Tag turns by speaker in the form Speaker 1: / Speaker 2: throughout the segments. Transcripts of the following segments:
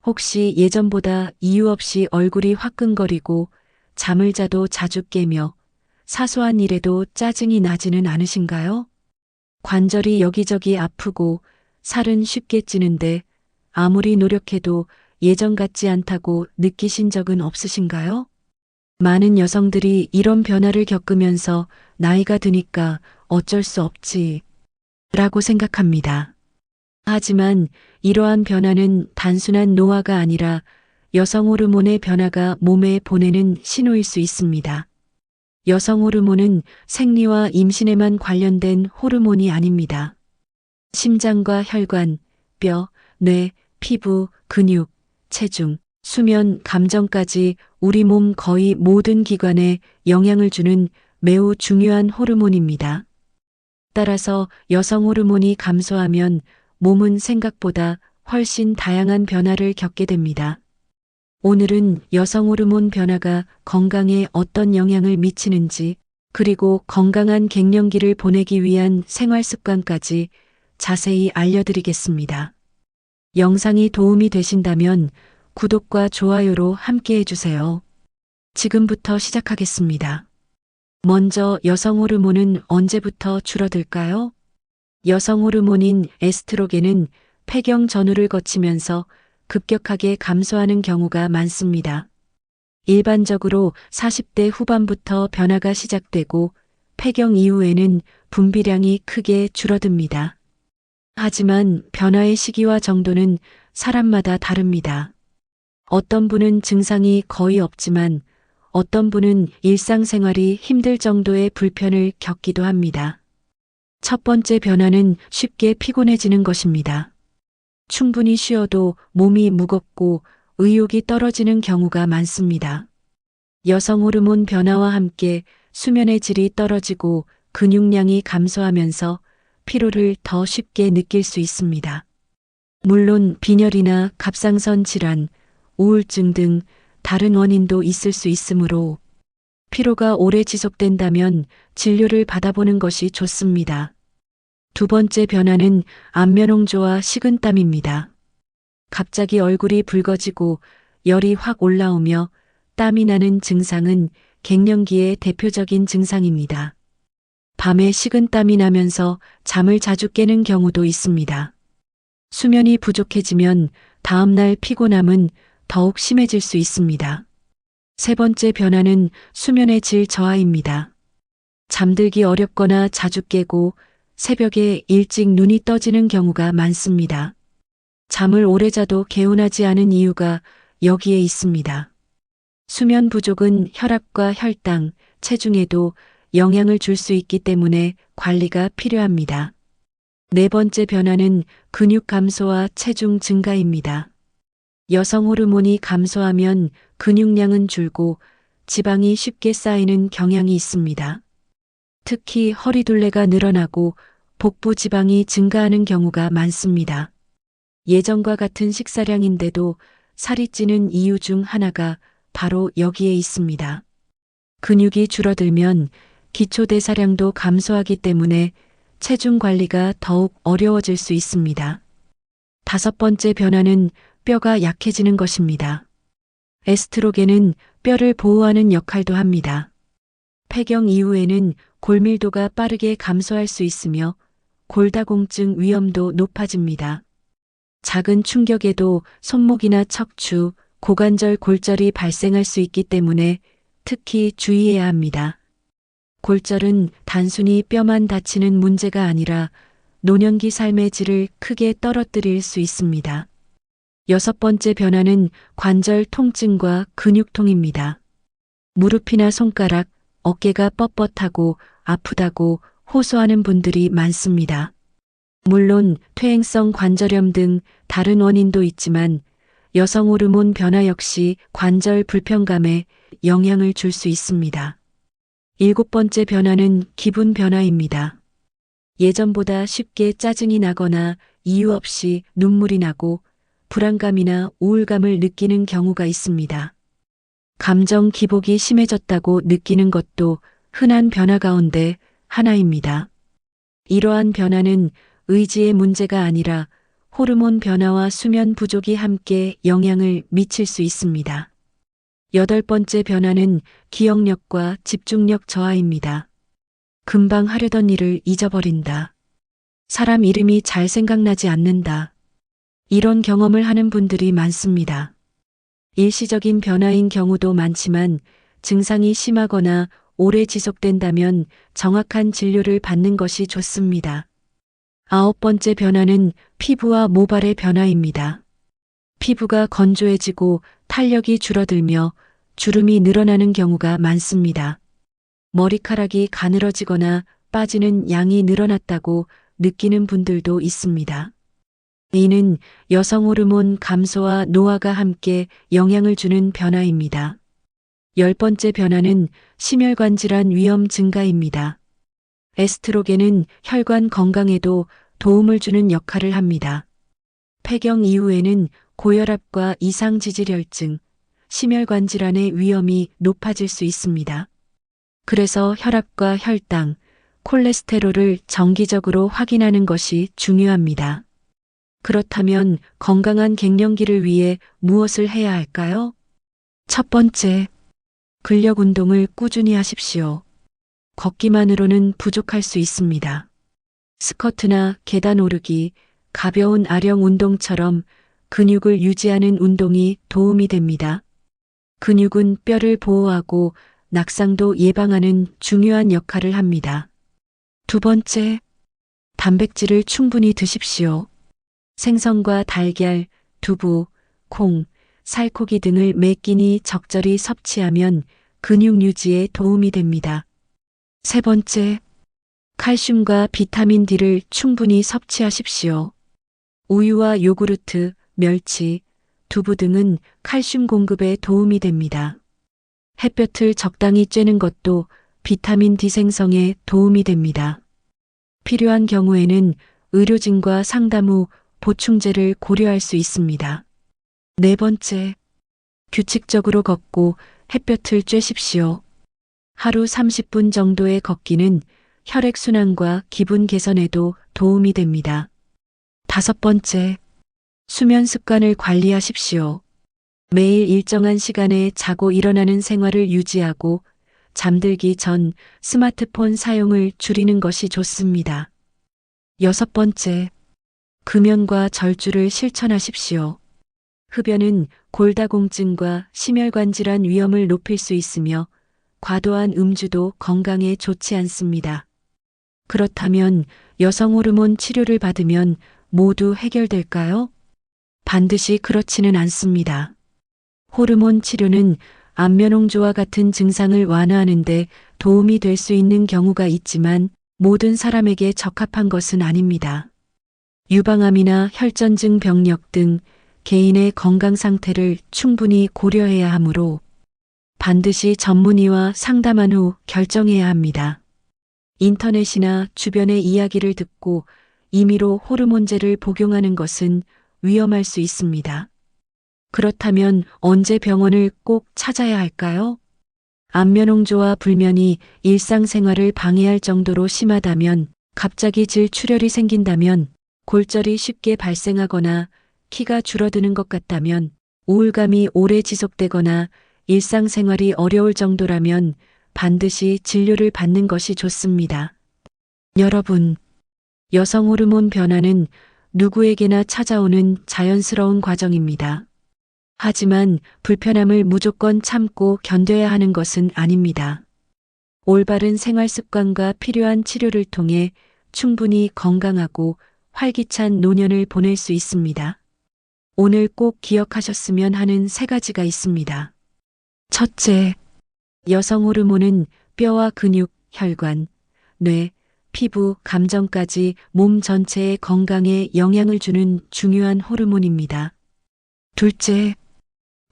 Speaker 1: 혹시 예전보다 이유 없이 얼굴이 화끈거리고 잠을 자도 자주 깨며 사소한 일에도 짜증이 나지는 않으신가요? 관절이 여기저기 아프고 살은 쉽게 찌는데 아무리 노력해도 예전 같지 않다고 느끼신 적은 없으신가요? 많은 여성들이 이런 변화를 겪으면서 나이가 드니까 어쩔 수 없지 라고 생각합니다. 하지만 이러한 변화는 단순한 노화가 아니라 여성 호르몬의 변화가 몸에 보내는 신호일 수 있습니다. 여성 호르몬은 생리와 임신에만 관련된 호르몬이 아닙니다. 심장과 혈관, 뼈, 뇌, 피부, 근육, 체중, 수면, 감정까지 우리 몸 거의 모든 기관에 영향을 주는 매우 중요한 호르몬입니다. 따라서 여성 호르몬이 감소하면 몸은 생각보다 훨씬 다양한 변화를 겪게 됩니다. 오늘은 여성 호르몬 변화가 건강에 어떤 영향을 미치는지, 그리고 건강한 갱년기를 보내기 위한 생활 습관까지 자세히 알려드리겠습니다. 영상이 도움이 되신다면 구독과 좋아요로 함께 해주세요. 지금부터 시작하겠습니다. 먼저 여성 호르몬은 언제부터 줄어들까요? 여성 호르몬인 에스트로겐은 폐경 전후를 거치면서 급격하게 감소하는 경우가 많습니다. 일반적으로 40대 후반부터 변화가 시작되고 폐경 이후에는 분비량이 크게 줄어듭니다. 하지만 변화의 시기와 정도는 사람마다 다릅니다. 어떤 분은 증상이 거의 없지만 어떤 분은 일상생활이 힘들 정도의 불편을 겪기도 합니다. 첫 번째 변화는 쉽게 피곤해지는 것입니다. 충분히 쉬어도 몸이 무겁고 의욕이 떨어지는 경우가 많습니다. 여성 호르몬 변화와 함께 수면의 질이 떨어지고 근육량이 감소하면서 피로를 더 쉽게 느낄 수 있습니다. 물론 빈혈이나 갑상선 질환, 우울증 등 다른 원인도 있을 수 있으므로 피로가 오래 지속된다면 진료를 받아보는 것이 좋습니다. 두 번째 변화는 안면홍조와 식은땀입니다. 갑자기 얼굴이 붉어지고 열이 확 올라오며 땀이 나는 증상은 갱년기의 대표적인 증상입니다. 밤에 식은땀이 나면서 잠을 자주 깨는 경우도 있습니다. 수면이 부족해지면 다음날 피곤함은 더욱 심해질 수 있습니다. 세 번째 변화는 수면의 질 저하입니다. 잠들기 어렵거나 자주 깨고 새벽에 일찍 눈이 떠지는 경우가 많습니다. 잠을 오래 자도 개운하지 않은 이유가 여기에 있습니다. 수면 부족은 혈압과 혈당, 체중에도 영향을 줄 수 있기 때문에 관리가 필요합니다. 네 번째 변화는 근육 감소와 체중 증가입니다. 여성 호르몬이 감소하면 근육량은 줄고 지방이 쉽게 쌓이는 경향이 있습니다. 특히 허리둘레가 늘어나고 복부 지방이 증가하는 경우가 많습니다. 예전과 같은 식사량인데도 살이 찌는 이유 중 하나가 바로 여기에 있습니다. 근육이 줄어들면 기초대사량도 감소하기 때문에 체중 관리가 더욱 어려워질 수 있습니다. 다섯 번째 변화는 뼈가 약해지는 것입니다. 에스트로겐은 뼈를 보호하는 역할도 합니다. 폐경 이후에는 골밀도가 빠르게 감소할 수 있으며 골다공증 위험도 높아집니다. 작은 충격에도 손목이나 척추, 고관절 골절이 발생할 수 있기 때문에 특히 주의해야 합니다. 골절은 단순히 뼈만 다치는 문제가 아니라 노년기 삶의 질을 크게 떨어뜨릴 수 있습니다. 여섯 번째 변화는 관절 통증과 근육통입니다. 무릎이나 손가락, 어깨가 뻣뻣하고 아프다고 호소하는 분들이 많습니다. 물론 퇴행성 관절염 등 다른 원인도 있지만 여성 호르몬 변화 역시 관절 불편감에 영향을 줄 수 있습니다. 일곱 번째 변화는 기분 변화입니다. 예전보다 쉽게 짜증이 나거나 이유 없이 눈물이 나고 불안감이나 우울감을 느끼는 경우가 있습니다. 감정 기복이 심해졌다고 느끼는 것도 흔한 변화 가운데 하나입니다. 이러한 변화는 의지의 문제가 아니라 호르몬 변화와 수면 부족이 함께 영향을 미칠 수 있습니다. 여덟 번째 변화는 기억력과 집중력 저하입니다. 금방 하려던 일을 잊어버린다. 사람 이름이 잘 생각나지 않는다. 이런 경험을 하는 분들이 많습니다. 일시적인 변화인 경우도 많지만 증상이 심하거나 오래 지속된다면 정확한 진료를 받는 것이 좋습니다. 아홉 번째 변화는 피부와 모발의 변화입니다. 피부가 건조해지고 탄력이 줄어들며 주름이 늘어나는 경우가 많습니다. 머리카락이 가늘어지거나 빠지는 양이 늘어났다고 느끼는 분들도 있습니다. 이는 여성 호르몬 감소와 노화가 함께 영향을 주는 변화입니다. 열 번째 변화는 심혈관 질환 위험 증가입니다. 에스트로겐은 혈관 건강에도 도움을 주는 역할을 합니다. 폐경 이후에는 고혈압과 이상지질혈증, 심혈관 질환의 위험이 높아질 수 있습니다. 그래서 혈압과 혈당, 콜레스테롤을 정기적으로 확인하는 것이 중요합니다. 그렇다면 건강한 갱년기를 위해 무엇을 해야 할까요? 첫 번째, 근력 운동을 꾸준히 하십시오. 걷기만으로는 부족할 수 있습니다. 스쿼트나 계단 오르기, 가벼운 아령 운동처럼 근육을 유지하는 운동이 도움이 됩니다. 근육은 뼈를 보호하고 낙상도 예방하는 중요한 역할을 합니다. 두 번째, 단백질을 충분히 드십시오. 생선과 달걀, 두부, 콩, 살코기 등을 매 끼니 적절히 섭취하면 근육 유지에 도움이 됩니다. 세 번째, 칼슘과 비타민 D를 충분히 섭취하십시오. 우유와 요구르트, 멸치, 두부 등은 칼슘 공급에 도움이 됩니다. 햇볕을 적당히 쬐는 것도 비타민 D 생성에 도움이 됩니다. 필요한 경우에는 의료진과 상담 후 보충제를 고려할 수 있습니다. 네 번째, 규칙적으로 걷고 햇볕을 쬐십시오. 하루 30분 정도의 걷기는 혈액순환과 기분 개선에도 도움이 됩니다. 다섯 번째, 수면 습관을 관리하십시오. 매일 일정한 시간에 자고 일어나는 생활을 유지하고 잠들기 전 스마트폰 사용을 줄이는 것이 좋습니다. 여섯 번째, 금연과 절주를 실천하십시오. 흡연은 골다공증과 심혈관 질환 위험을 높일 수 있으며 과도한 음주도 건강에 좋지 않습니다. 그렇다면 여성 호르몬 치료를 받으면 모두 해결될까요? 반드시 그렇지는 않습니다. 호르몬 치료는 안면홍조와 같은 증상을 완화하는 데 도움이 될 수 있는 경우가 있지만 모든 사람에게 적합한 것은 아닙니다. 유방암이나 혈전증 병력 등 개인의 건강 상태를 충분히 고려해야 하므로 반드시 전문의와 상담한 후 결정해야 합니다. 인터넷이나 주변의 이야기를 듣고 임의로 호르몬제를 복용하는 것은 위험할 수 있습니다. 그렇다면 언제 병원을 꼭 찾아야 할까요? 안면홍조와 불면이 일상생활을 방해할 정도로 심하다면, 갑자기 질출혈이 생긴다면, 골절이 쉽게 발생하거나 키가 줄어드는 것 같다면, 우울감이 오래 지속되거나 일상생활이 어려울 정도라면 반드시 진료를 받는 것이 좋습니다. 여러분, 여성 호르몬 변화는 누구에게나 찾아오는 자연스러운 과정입니다. 하지만 불편함을 무조건 참고 견뎌야 하는 것은 아닙니다. 올바른 생활 습관과 필요한 치료를 통해 충분히 건강하고 활기찬 노년을 보낼 수 있습니다. 오늘 꼭 기억하셨으면 하는 세 가지가 있습니다. 첫째, 여성 호르몬은 뼈와 근육, 혈관, 뇌, 피부, 감정까지 몸 전체의 건강에 영향을 주는 중요한 호르몬입니다. 둘째,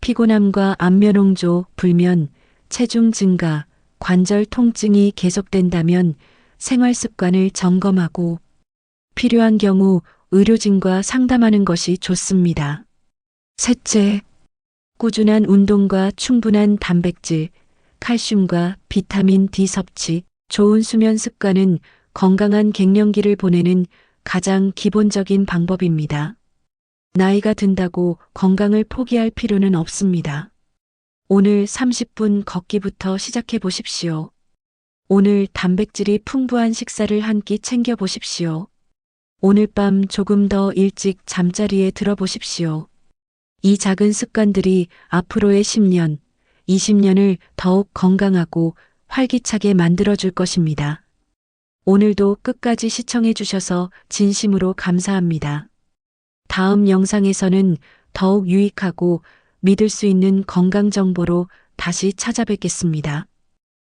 Speaker 1: 피곤함과 안면홍조, 불면, 체중 증가, 관절 통증이 계속된다면 생활 습관을 점검하고 필요한 경우 의료진과 상담하는 것이 좋습니다. 셋째, 꾸준한 운동과 충분한 단백질, 칼슘과 비타민 D 섭취, 좋은 수면 습관은 건강한 갱년기를 보내는 가장 기본적인 방법입니다. 나이가 든다고 건강을 포기할 필요는 없습니다. 오늘 30분 걷기부터 시작해 보십시오. 오늘 단백질이 풍부한 식사를 한 끼 챙겨 보십시오. 오늘 밤 조금 더 일찍 잠자리에 들어 보십시오. 이 작은 습관들이 앞으로의 10년, 20년을 더욱 건강하고 활기차게 만들어 줄 것입니다. 오늘도 끝까지 시청해 주셔서 진심으로 감사합니다. 다음 영상에서는 더욱 유익하고 믿을 수 있는 건강 정보로 다시 찾아뵙겠습니다.